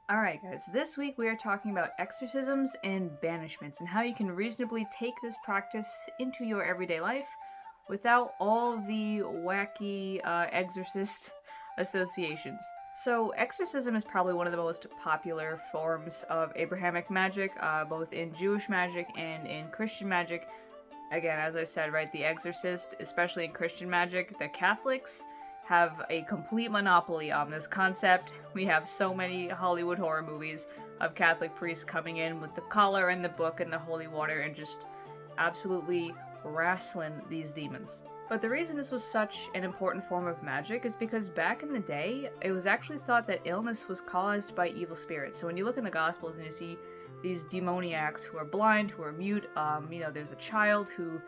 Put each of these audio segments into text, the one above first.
Alright guys, this week we are talking about exorcisms and banishments and how you can reasonably take this practice into your everyday life without all of the wacky exorcist associations. So exorcism is probably one of the most popular forms of Abrahamic magic, both in Jewish magic and in Christian magic. Again, as I said, right, the exorcist, especially in Christian magic, the Catholics have a complete monopoly on this concept. We have so many Hollywood horror movies of Catholic priests coming in with the collar and the book and the holy water and just absolutely wrestling these demons. But the reason this was such an important form of magic is because back in the day, it was actually thought that illness was caused by evil spirits. So when you look in the Gospels and you see these demoniacs who are blind, who are mute, there's a child who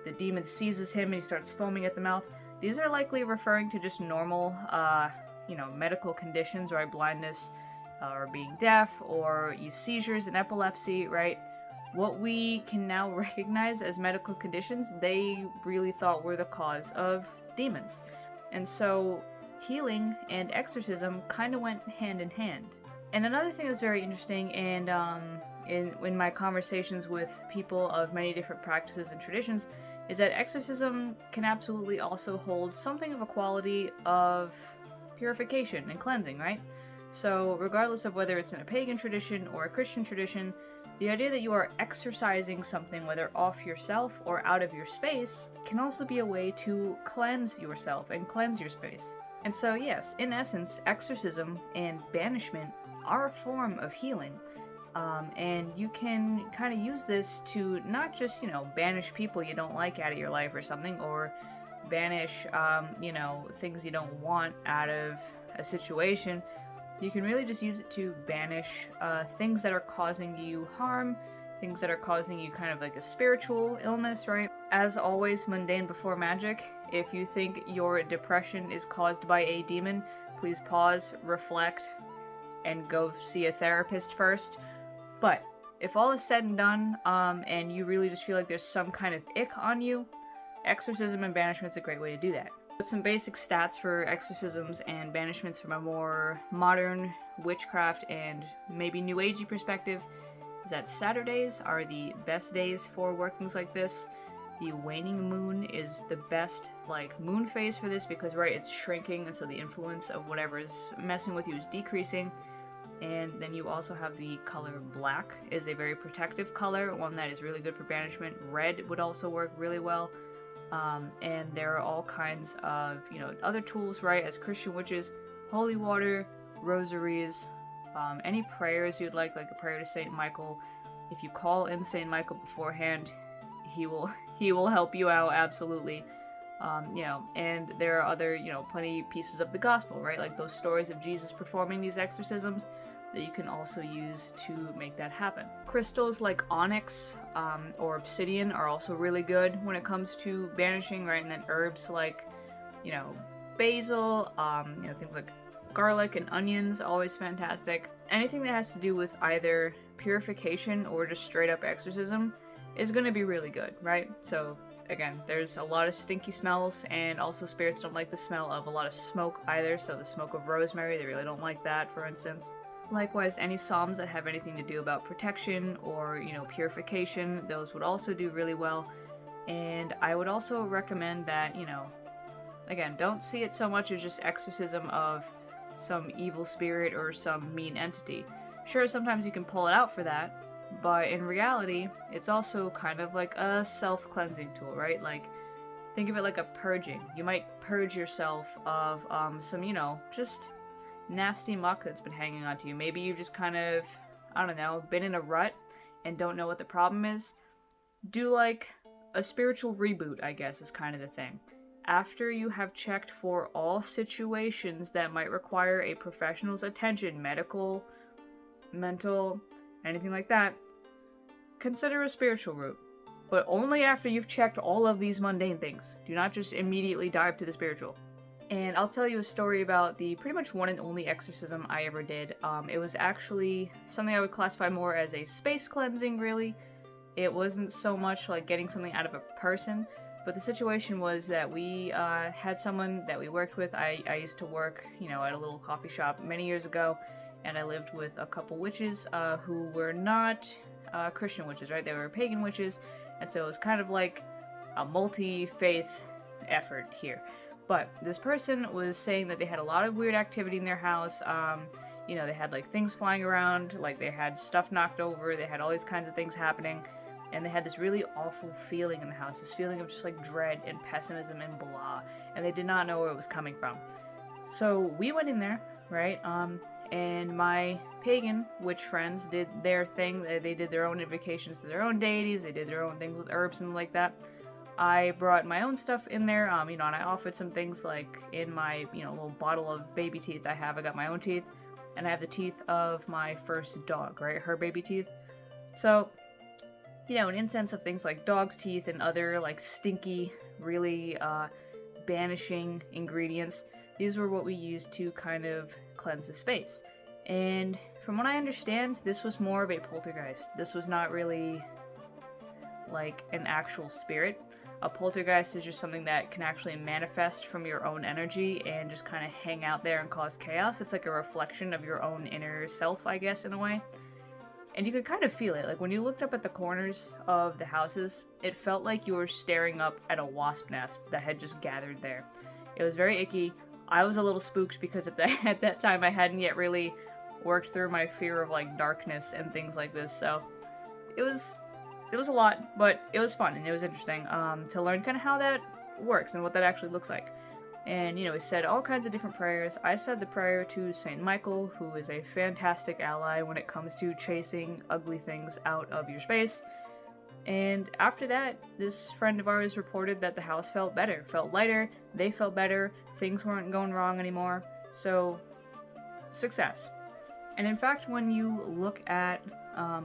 the demon seizes him and he starts foaming at the mouth. These are likely referring to just normal, medical conditions, right? Blindness, or being deaf, or seizures and epilepsy, right? What we can now recognize as medical conditions, they really thought were the cause of demons. And so healing and exorcism kind of went hand in hand. And another thing that's very interesting, and in my conversations with people of many different practices and traditions, is that exorcism can absolutely also hold something of a quality of purification and cleansing, right? So regardless of whether it's in a pagan tradition or a Christian tradition, the idea that you are exorcising something, whether off yourself or out of your space, can also be a way to cleanse yourself and cleanse your space. And so yes, in essence, exorcism and banishment are a form of healing. And you can kind of use this to not just, banish people you don't like out of your life or something, or banish, things you don't want out of a situation. You can really just use it to banish things that are causing you harm, things that are causing you kind of like a spiritual illness, right? As always, mundane before magic. If you think your depression is caused by a demon, please pause, reflect, and go see a therapist first. But if all is said and done, and you really just feel like there's some kind of ick on you, exorcism and banishment's a great way to do that. But some basic stats for exorcisms and banishments from a more modern witchcraft and maybe new agey perspective is that Saturdays are the best days for workings like this. The waning moon is the best moon phase for this because it's shrinking, and so the influence of whatever is messing with you is decreasing. And then you also have the color black is a very protective color, one that is really good for banishment. Red would also work really well. And there are all kinds of, other tools, right, as Christian witches: holy water, rosaries, any prayers you'd like a prayer to Saint Michael. If you call in Saint Michael beforehand, he will help you out, absolutely. And there are other, plenty pieces of the gospel, right, like those stories of Jesus performing these exorcisms that you can also use to make that happen. Crystals like onyx or obsidian are also really good when it comes to banishing, right? And then herbs like, basil, things like garlic and onions, always fantastic. Anything that has to do with either purification or just straight up exorcism is going to be really good, right? So again, there's a lot of stinky smells, and also spirits don't like the smell of a lot of smoke either, so the smoke of rosemary, they really don't like that, for instance. Likewise, any psalms that have anything to do about protection or, purification, those would also do really well. And I would also recommend that, again, don't see it so much as just exorcism of some evil spirit or some mean entity. Sure, sometimes you can pull it out for that, but in reality, it's also kind of like a self-cleansing tool, right? Think of it like a purging. You might purge yourself of some, just nasty muck that's been hanging onto you. Maybe you've just kind of, been in a rut and don't know what the problem is. Do a spiritual reboot, I guess, is kind of the thing. After you have checked for all situations that might require a professional's attention, medical, mental, anything like that, consider a spiritual route. But only after you've checked all of these mundane things. Do not just immediately dive to the spiritual. And I'll tell you a story about the pretty much one and only exorcism I ever did. It was actually something I would classify more as a space cleansing, really. It wasn't so much like getting something out of a person, but the situation was that we had someone that we worked with. I used to work, at a little coffee shop many years ago, and I lived with a couple witches who were not Christian witches, right? They were pagan witches, and so it was kind of like a multi-faith effort here. But this person was saying that they had a lot of weird activity in their house. You know, they had like things flying around, like they had stuff knocked over, they had all these kinds of things happening, and they had this really awful feeling in the house, this feeling of just like dread and pessimism and blah, and they did not know where it was coming from. So we went in there, right? And my pagan witch friends did their thing. They did their own invocations to their own deities, they did their own things with herbs and like that. I brought my own stuff in there, you know, and I offered some things like in my, you know, little bottle of baby teeth I have. I got my own teeth, and I have the teeth of my first dog, right? Her baby teeth. So, you know, an incense of things like dog's teeth and other like stinky, really banishing ingredients. These were what we used to kind of cleanse the space. And from what I understand, this was more of a poltergeist. This was not really like an actual spirit. A poltergeist is just something that can actually manifest from your own energy and just kind of hang out there and cause chaos. It's like a reflection of your own inner self, I guess, in a way. And you could kind of feel it. Like when you looked up at the corners of the houses, it felt like you were staring up at a wasp nest that had just gathered there. It was very icky. I was a little spooked because at that time I hadn't yet really worked through my fear of like darkness and things like this. So it was a lot, but it was fun and it was interesting to learn kind of how that works and what that actually looks like. And, you know, we said all kinds of different prayers. I said the prayer to Saint Michael, who is a fantastic ally when it comes to chasing ugly things out of your space. And after that, this friend of ours reported that the house felt better, felt lighter, they felt better, things weren't going wrong anymore. So, success. And in fact, when you look at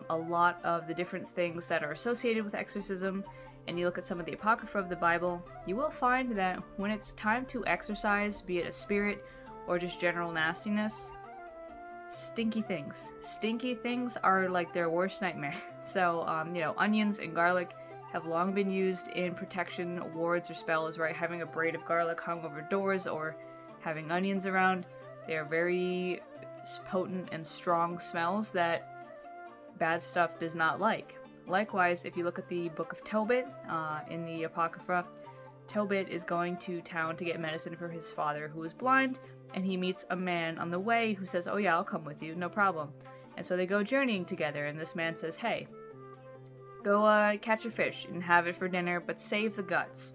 a lot of the different things that are associated with exorcism, and you look at some of the Apocrypha of the Bible, you will find that when it's time to exorcise, be it a spirit or just general nastiness, stinky things are like their worst nightmare. So, you know, onions and garlic have long been used in protection, wards, or spells, right? Having a braid of garlic hung over doors or having onions around, they are very potent and strong smells that bad stuff does not like. Likewise, if you look at the book of Tobit in the Apocrypha, Tobit is going to town to get medicine for his father who is blind, and he meets a man on the way who says, "Oh yeah, I'll come with you, no problem." And so they go journeying together, and this man says, "Hey, go catch a fish and have it for dinner, but save the guts."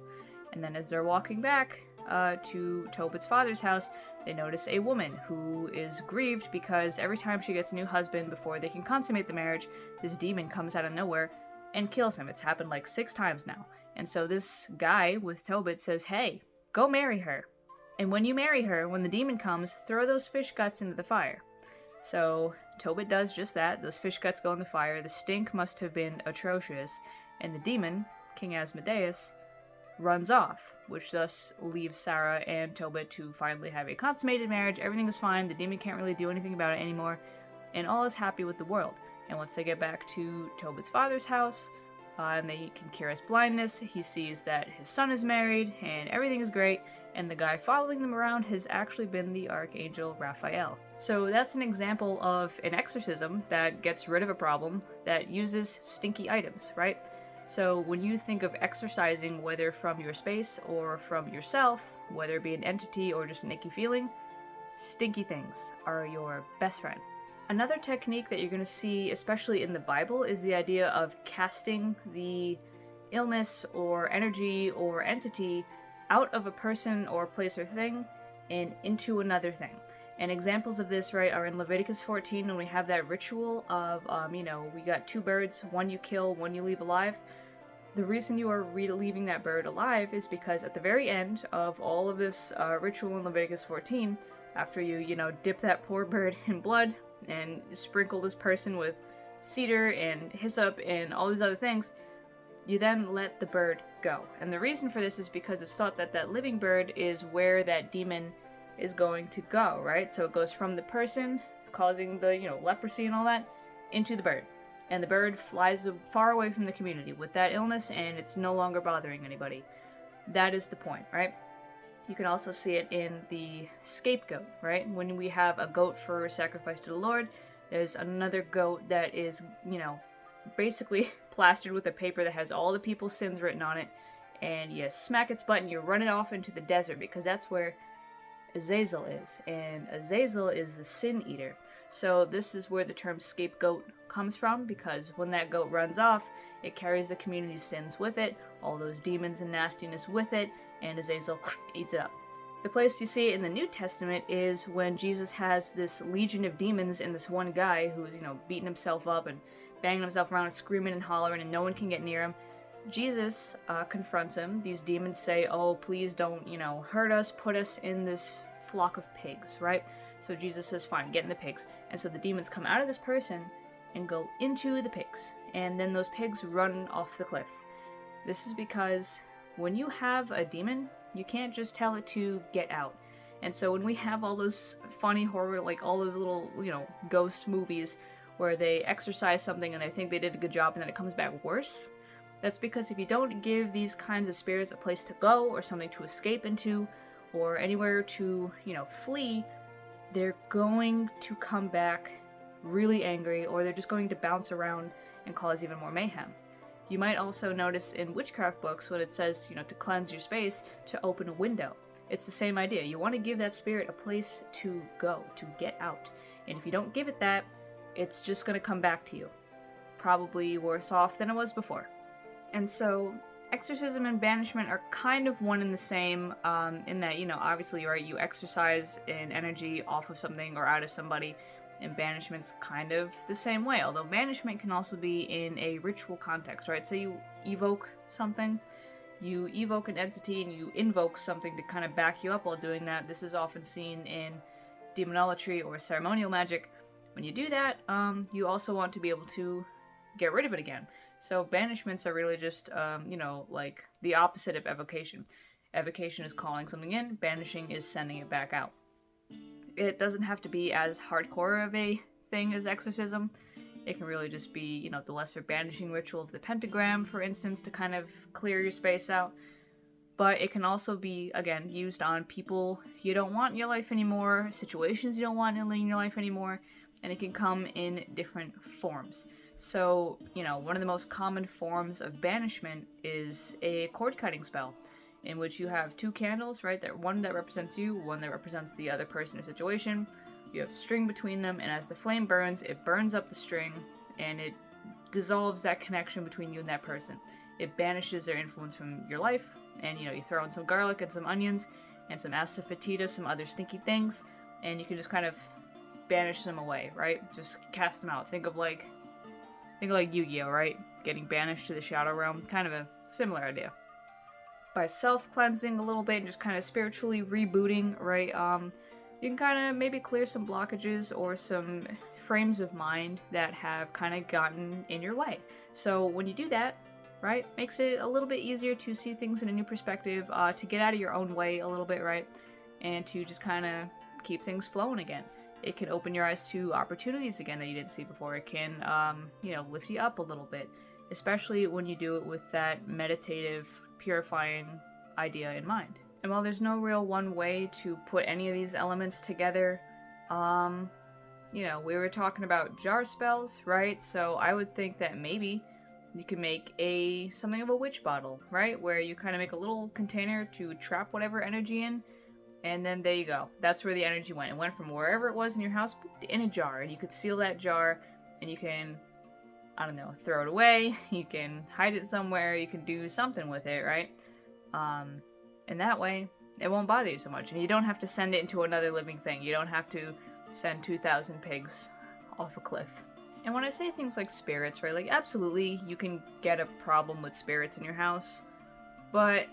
And then as they're walking back to Tobit's father's house, they notice a woman who is grieved because every time she gets a new husband before they can consummate the marriage, this demon comes out of nowhere and kills him. It's happened like 6 times now. And so this guy with Tobit says, "Hey, go marry her. And when you marry her, when the demon comes, throw those fish guts into the fire." So Tobit does just that. Those fish guts go in the fire. The stink must have been atrocious. And the demon, King Asmodeus, runs off, which thus leaves Sarah and Tobit to finally have a consummated marriage. Everything is fine, the demon can't really do anything about it anymore, and all is happy with the world. And once they get back to Tobit's father's house, and they can cure his blindness, he sees that his son is married, and everything is great, and the guy following them around has actually been the Archangel Raphael. So that's an example of an exorcism that gets rid of a problem, that uses stinky items, right? So when you think of exorcising, whether from your space or from yourself, whether it be an entity or just an icky feeling, stinky things are your best friend. Another technique that you're going to see, especially in the Bible, is the idea of casting the illness or energy or entity out of a person or place or thing and into another thing. And examples of this, right, are in Leviticus 14 when we have that ritual of, we got 2 birds, one you kill, one you leave alive. The reason you are leaving that bird alive is because at the very end of all of this ritual in Leviticus 14, after you dip that poor bird in blood and sprinkle this person with cedar and hyssop and all these other things, you then let the bird go. And the reason for this is because it's thought that that living bird is where that demon is going to go, right? So it goes from the person causing the, leprosy and all that, into the bird. And the bird flies far away from the community with that illness, and it's no longer bothering anybody. That is the point, right? You can also see it in the scapegoat, right? When we have a goat for sacrifice to the Lord, there's another goat that is, basically plastered with a paper that has all the people's sins written on it, and you smack its butt and you run it off into the desert, because that's where Azazel is, and Azazel is the sin eater. So this is where the term scapegoat comes from, because when that goat runs off, it carries the community's sins with it, all those demons and nastiness with it, and Azazel eats it up. The place you see it in the New Testament is when Jesus has this legion of demons and this one guy who's, beating himself up and banging himself around and screaming and hollering, and no one can get near him. Jesus confronts him. These demons say, oh, please don't, hurt us, put us in this flock of pigs, right? So Jesus says, fine, get in the pigs. And so the demons come out of this person and go into the pigs. And then those pigs run off the cliff. This is because when you have a demon, you can't just tell it to get out. And so when we have all those funny horror, like all those little, ghost movies where they exorcise something and they think they did a good job and then it comes back worse, that's because if you don't give these kinds of spirits a place to go or something to escape into or anywhere to, flee, they're going to come back really angry, or they're just going to bounce around and cause even more mayhem. You might also notice in witchcraft books when it says, to cleanse your space, to open a window. It's the same idea. You want to give that spirit a place to go, to get out. And if you don't give it that, it's just going to come back to you. Probably worse off than it was before. And so, exorcism and banishment are kind of one and the same, in that, obviously, right, you exorcise an energy off of something or out of somebody, and banishment's kind of the same way, although banishment can also be in a ritual context, right? Say you evoke something, you evoke an entity, and you invoke something to kind of back you up while doing that. This is often seen in demonolatry or ceremonial magic. When you do that, you also want to be able to get rid of it again. So banishments are really just, like the opposite of evocation. Evocation is calling something in, banishing is sending it back out. It doesn't have to be as hardcore of a thing as exorcism. It can really just be, the lesser banishing ritual of the pentagram, for instance, to kind of clear your space out. But it can also be, again, used on people you don't want in your life anymore, situations you don't want in your life anymore, and it can come in different forms. So, one of the most common forms of banishment is a cord cutting spell, in which you have two candles, right? One that represents you, one that represents the other person or situation. You have string between them, and as the flame burns, it burns up the string, and it dissolves that connection between you and that person. It banishes their influence from your life, and, you throw in some garlic and some onions, and some asafoetida, some other stinky things, and you can just kind of banish them away, right? Just cast them out. Think of like Yu-Gi-Oh, right? Getting banished to the Shadow Realm. Kind of a similar idea. By self-cleansing a little bit and just kind of spiritually rebooting, right? You can kind of maybe clear some blockages or some frames of mind that have kind of gotten in your way. So when you do that, right, makes it a little bit easier to see things in a new perspective, to get out of your own way a little bit, right? And to just kind of keep things flowing again. It can open your eyes to opportunities again that you didn't see before. It can, lift you up a little bit, especially when you do it with that meditative, purifying idea in mind. And while there's no real one way to put any of these elements together, we were talking about jar spells, right? So I would think that maybe you could make something of a witch bottle, right? Where you kind of make a little container to trap whatever energy in, and then there you go. That's where the energy went. It went from wherever it was in your house in a jar, and you could seal that jar, and you can, throw it away, you can hide it somewhere, you can do something with it, right? And that way, it won't bother you so much, and you don't have to send it into another living thing. You don't have to send 2,000 pigs off a cliff. And when I say things like spirits, right, like absolutely you can get a problem with spirits in your house, but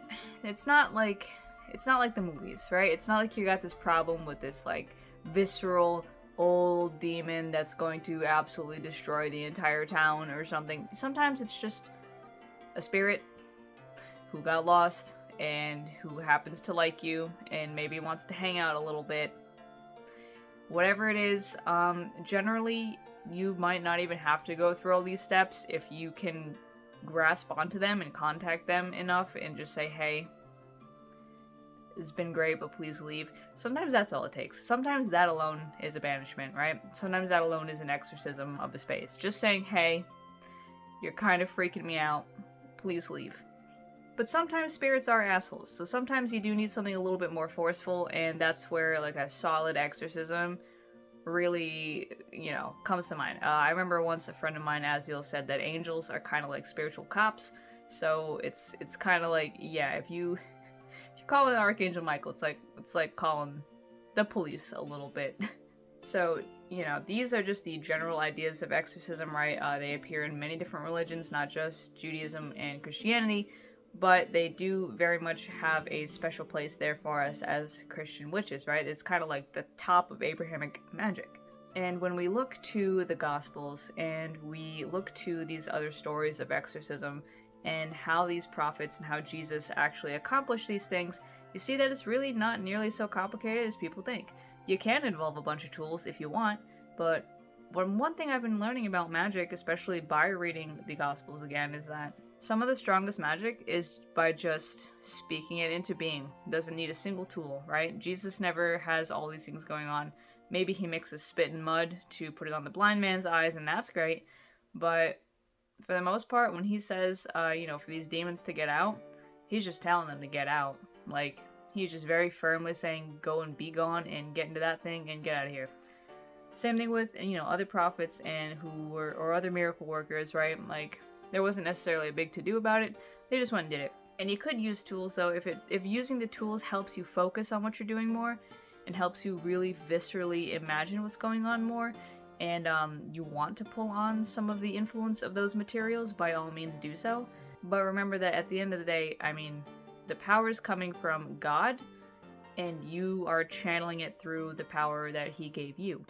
it's not like the movies, right? It's not like you got this problem with this like visceral old demon that's going to absolutely destroy the entire town or something. Sometimes it's just a spirit who got lost and who happens to like you and maybe wants to hang out a little bit. Whatever it is, generally you might not even have to go through all these steps if you can grasp onto them and contact them enough and just say, hey, has been great, but please leave. Sometimes that's all it takes. Sometimes that alone is a banishment, right? Sometimes that alone is an exorcism of a space. Just saying, hey, you're kind of freaking me out. Please leave. But sometimes spirits are assholes, so sometimes you do need something a little bit more forceful, and that's where, like, a solid exorcism really, comes to mind. I remember once a friend of mine, Aziel, said that angels are kind of like spiritual cops, so it's kind of like, yeah, if you call an Archangel Michael, it's like calling the police a little bit. So, these are just the general ideas of exorcism, right? They appear in many different religions, not just Judaism and Christianity, but they do very much have a special place there for us as Christian witches, right? It's kind of like the top of Abrahamic magic. And when we look to the Gospels and we look to these other stories of exorcism and how these prophets and how Jesus actually accomplished these things, you see that it's really not nearly so complicated as people think. You can involve a bunch of tools if you want, but one thing I've been learning about magic, especially by reading the Gospels again, is that some of the strongest magic is by just speaking it into being. Doesn't need a single tool, right? Jesus never has all these things going on. Maybe he mixes spit and mud to put it on the blind man's eyes, and that's great. But for the most part, when he says, for these demons to get out, he's just telling them to get out. Like, he's just very firmly saying, go and be gone and get into that thing and get out of here. Same thing with, other prophets and or other miracle workers, right? Like, there wasn't necessarily a big to-do about it. They just went and did it. And you could use tools, though, if using the tools helps you focus on what you're doing more and helps you really viscerally imagine what's going on more, and you want to pull on some of the influence of those materials, by all means do so. But remember that at the end of the day, the power is coming from God, and you are channeling it through the power that he gave you.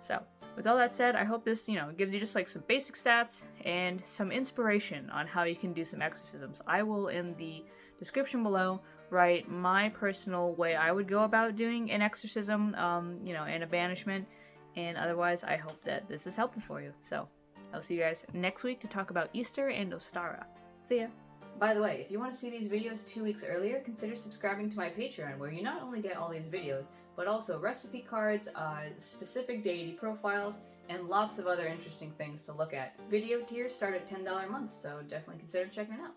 So, with all that said, I hope this, gives you just like some basic stats and some inspiration on how you can do some exorcisms. I will, in the description below, write my personal way I would go about doing an exorcism, and a banishment. And otherwise, I hope that this is helpful for you. So, I'll see you guys next week to talk about Easter and Ostara. See ya! By the way, if you want to see these videos 2 weeks earlier, consider subscribing to my Patreon, where you not only get all these videos, but also recipe cards, specific deity profiles, and lots of other interesting things to look at. Video tiers start at $10 a month, so definitely consider checking it out.